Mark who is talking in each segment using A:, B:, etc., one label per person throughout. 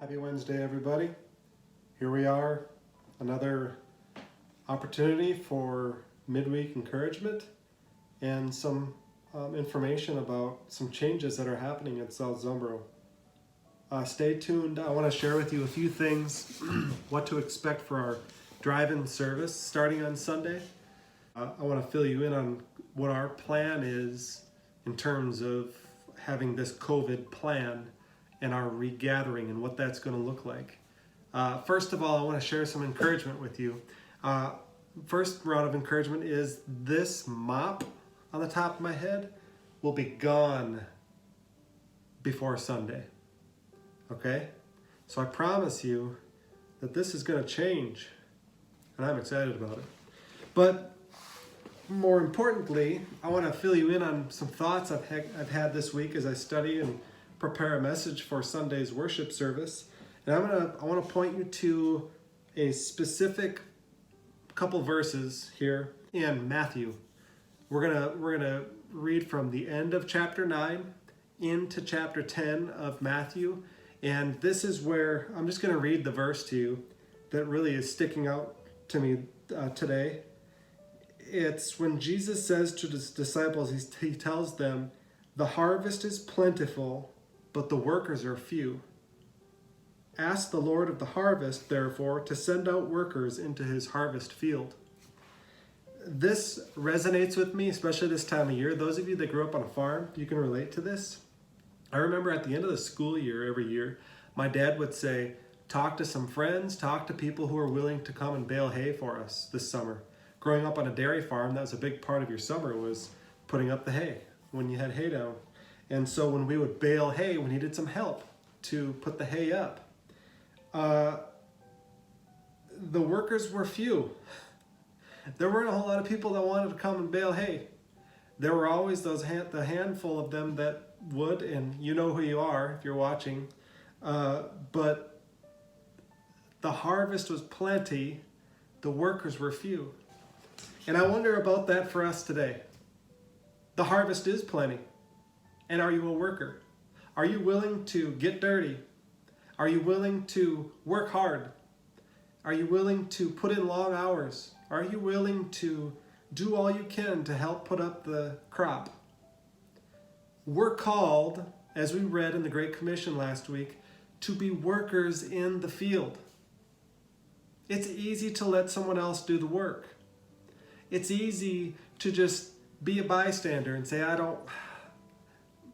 A: Happy Wednesday, everybody. Here we are, another opportunity for midweek encouragement and some information about some changes that are happening at South Zumbro. Stay tuned. I want to share with you a few things, what to expect for our drive-in service starting on Sunday. I want to fill you in on what our plan is in terms of having this COVID plan and our regathering and what that's going to look like. First of all, I want to share some encouragement with you. First round of encouragement is this mop on the top of my head will be gone before Sunday. Okay? So I promise you that this is going to change, and I'm excited about it. But more importantly, I want to fill you in on some thoughts I've had this week as I study and prepare a message for Sunday's worship service. And I want to point you to a specific couple verses here in Matthew. We're gonna read from the end of chapter 9 into chapter 10 of Matthew. And this is where I'm just going to read the verse to you that really is sticking out to me today. It's when Jesus says to his disciples, he tells them, "The harvest is plentiful, but the workers are few. Ask the Lord of the harvest, therefore, to send out workers into his harvest field." This resonates with me, especially this time of year. Those of you that grew up on a farm, you can relate to this. I remember at the end of the school year every year, my dad would say, talk to some friends, talk to people who are willing to come and bale hay for us this summer. Growing up on a dairy farm, that was a big part of your summer, was putting up the hay when you had hay down. And so when we would bale hay, we needed some help to put the hay up. The workers were few. There weren't a whole lot of people that wanted to come and bale hay. There were always the handful of them that would, and you know who you are if you're watching. But the harvest was plenty, the workers were few. And I wonder about that for us today. The harvest is plenty. And are you a worker? Are you willing to get dirty? Are you willing to work hard? Are you willing to put in long hours? Are you willing to do all you can to help put up the crop? We're called, as we read in the Great Commission last week, to be workers in the field. It's easy to let someone else do the work. It's easy to just be a bystander and say,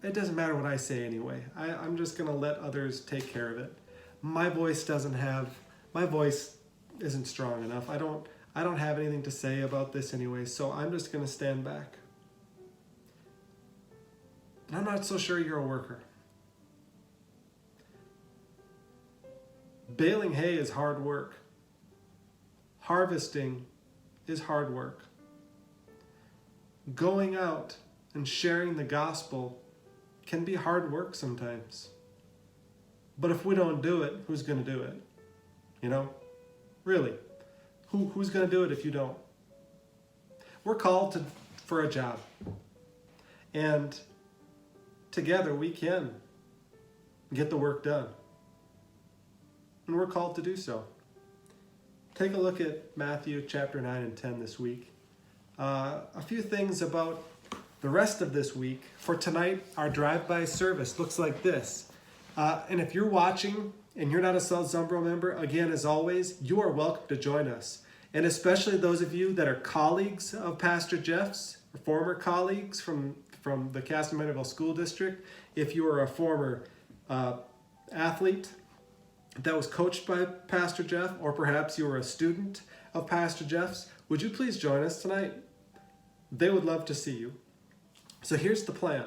A: it doesn't matter what I say anyway. I'm just going to let others take care of it. My voice isn't strong enough. I don't have anything to say about this anyway, so I'm just going to stand back. And I'm not so sure you're a worker. Baling hay is hard work. Harvesting is hard work. Going out and sharing the gospel can be hard work sometimes. But if we don't do it, who's going to do it? You know? Really. Who's going to do it if you don't? We're called for a job. And together we can get the work done. And we're called to do so. Take a look at Matthew chapter 9 and 10 this week. A few things about the rest of this week. For tonight, our drive-by service looks like this. And if you're watching and you're not a South Zumbro member, again, as always, you are welcome to join us. And especially those of you that are colleagues of Pastor Jeff's, former colleagues from the Castle-Manorville School District. If you are a former athlete that was coached by Pastor Jeff, or perhaps you were a student of Pastor Jeff's, would you please join us tonight? They would love to see you. So here's the plan.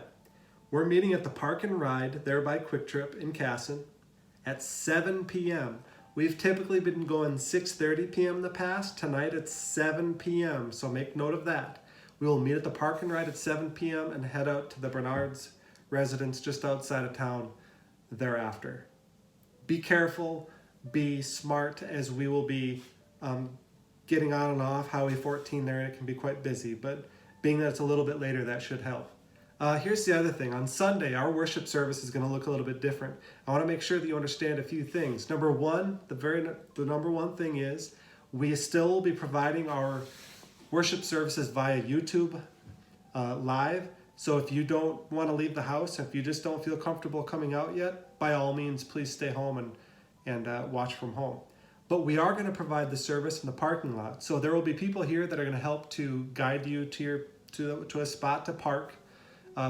A: We're meeting at the Park and Ride there by Quick Trip in Casson at 7 p.m. We've typically been going 6:30 p.m. in the past. Tonight it's 7 p.m., so make note of that. We will meet at the Park and Ride at 7 p.m. and head out to the Bernard's residence just outside of town thereafter. Be careful, be smart, as we will be getting on and off Highway 14 there, and it can be quite busy, but being that it's a little bit later, that should help. Here's the other thing. On Sunday, our worship service is going to look a little bit different. I want to make sure that you understand a few things. Number one, the number one thing is we still will be providing our worship services via YouTube live. So if you don't want to leave the house, if you just don't feel comfortable coming out yet, by all means, please stay home and watch from home. But we are going to provide the service in the parking lot. So there will be people here that are going to help to guide you to a spot to park.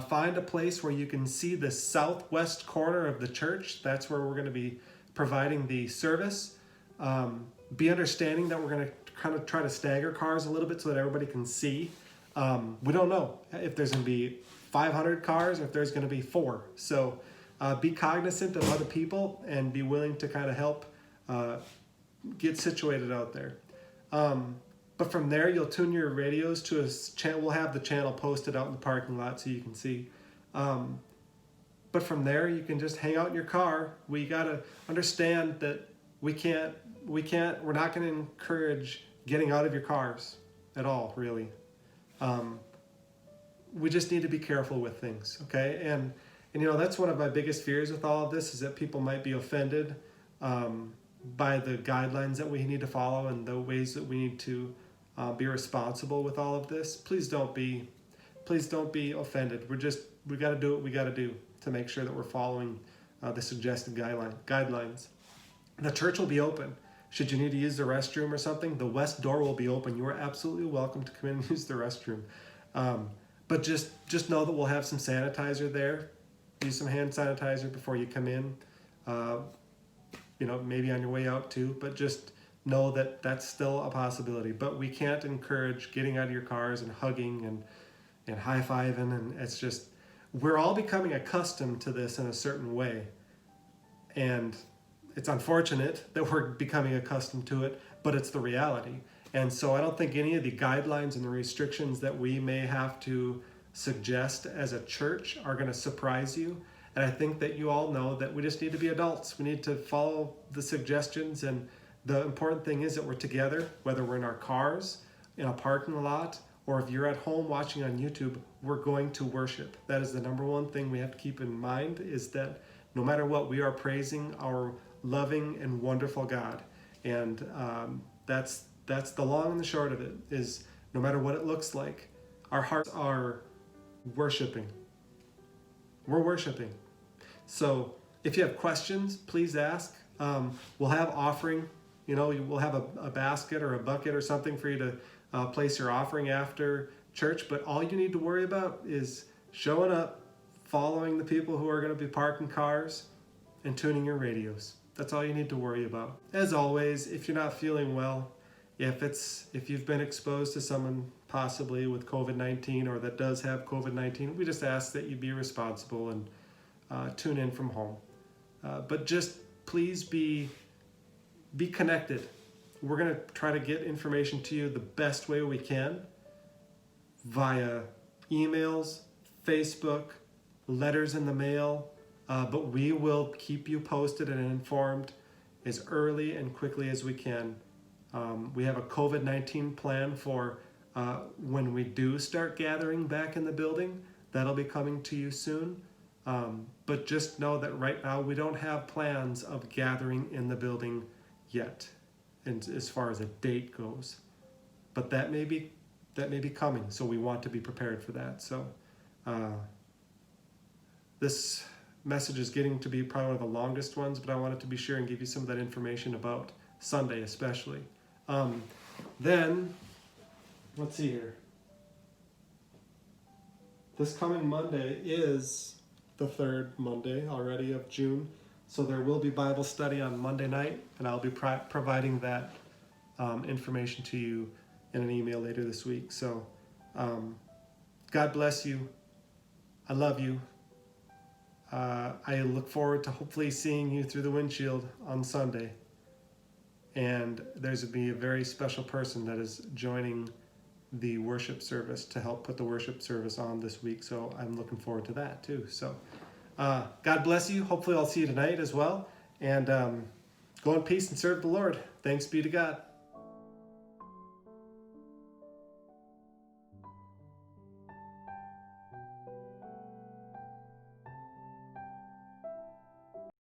A: Find a place where you can see the southwest corner of the church. That's where we're going to be providing the service. Be understanding that we're going to kind of try to stagger cars a little bit so that everybody can see. We don't know if there's going to be 500 cars or if there's going to be 4. So be cognizant of other people and be willing to kind of help get situated out there. But from there, you'll tune your radios to a channel. We'll have the channel posted out in the parking lot so you can see. But from there, you can just hang out in your car. We got to understand that we're not going to encourage getting out of your cars at all, really. We just need to be careful with things, okay? And you know, that's one of my biggest fears with all of this, is that people might be offended by the guidelines that we need to follow and the ways that we need to be responsible with all of this. Please don't be offended. We got to do what we got to do to make sure that we're following the suggested guidelines. The church will be open. Should you need to use the restroom or something, the west door will be open. You are absolutely welcome to come in and use the restroom. But just know that we'll have some sanitizer there. Use some hand sanitizer before you come in. You know, maybe on your way out too, but just know that that's still a possibility. But we can't encourage getting out of your cars and hugging and high-fiving, and it's just, we're all becoming accustomed to this in a certain way. And it's unfortunate that we're becoming accustomed to it, but it's the reality. And so I don't think any of the guidelines and the restrictions that we may have to suggest as a church are going to surprise you. And I think that you all know that we just need to be adults. We need to follow the suggestions, and the important thing is that we're together, whether we're in our cars, in a parking lot, or if you're at home watching on YouTube, we're going to worship. That is the number one thing we have to keep in mind, is that no matter what, we are praising our loving and wonderful God. And that's the long and the short of it, is no matter what it looks like, our hearts are worshiping. We're worshiping. So if you have questions, please ask. We'll have offering. You know, we'll have a basket or a bucket or something for you to place your offering after church. But all you need to worry about is showing up, following the people who are going to be parking cars, and tuning your radios. That's all you need to worry about. As always, if you're not feeling well, if you've been exposed to someone possibly with COVID-19 or that does have COVID-19, we just ask that you be responsible and tune in from home. But just please be connected. We're going to try to get information to you the best way we can via emails, Facebook, letters in the mail, but we will keep you posted and informed as early and quickly as we can. We have a COVID-19 plan for when we do start gathering back in the building. That'll be coming to you soon. But just know that right now we don't have plans of gathering in the building yet, and as far as a date goes. But that may be coming, so we want to be prepared for that. So this message is getting to be probably one of the longest ones, but I wanted to be sure and give you some of that information about Sunday especially. Then, let's see here. This coming Monday is the third Monday already of June, so there will be Bible study on Monday night, and I'll be providing that information to you in an email later this week. So God bless you. I love you. I look forward to hopefully seeing you through the windshield on Sunday. And there's going to be a very special person that is joining the worship service to help put the worship service on this week. So I'm looking forward to that too. So God bless you. Hopefully I'll see you tonight as well. And go in peace and serve the Lord. Thanks be to God.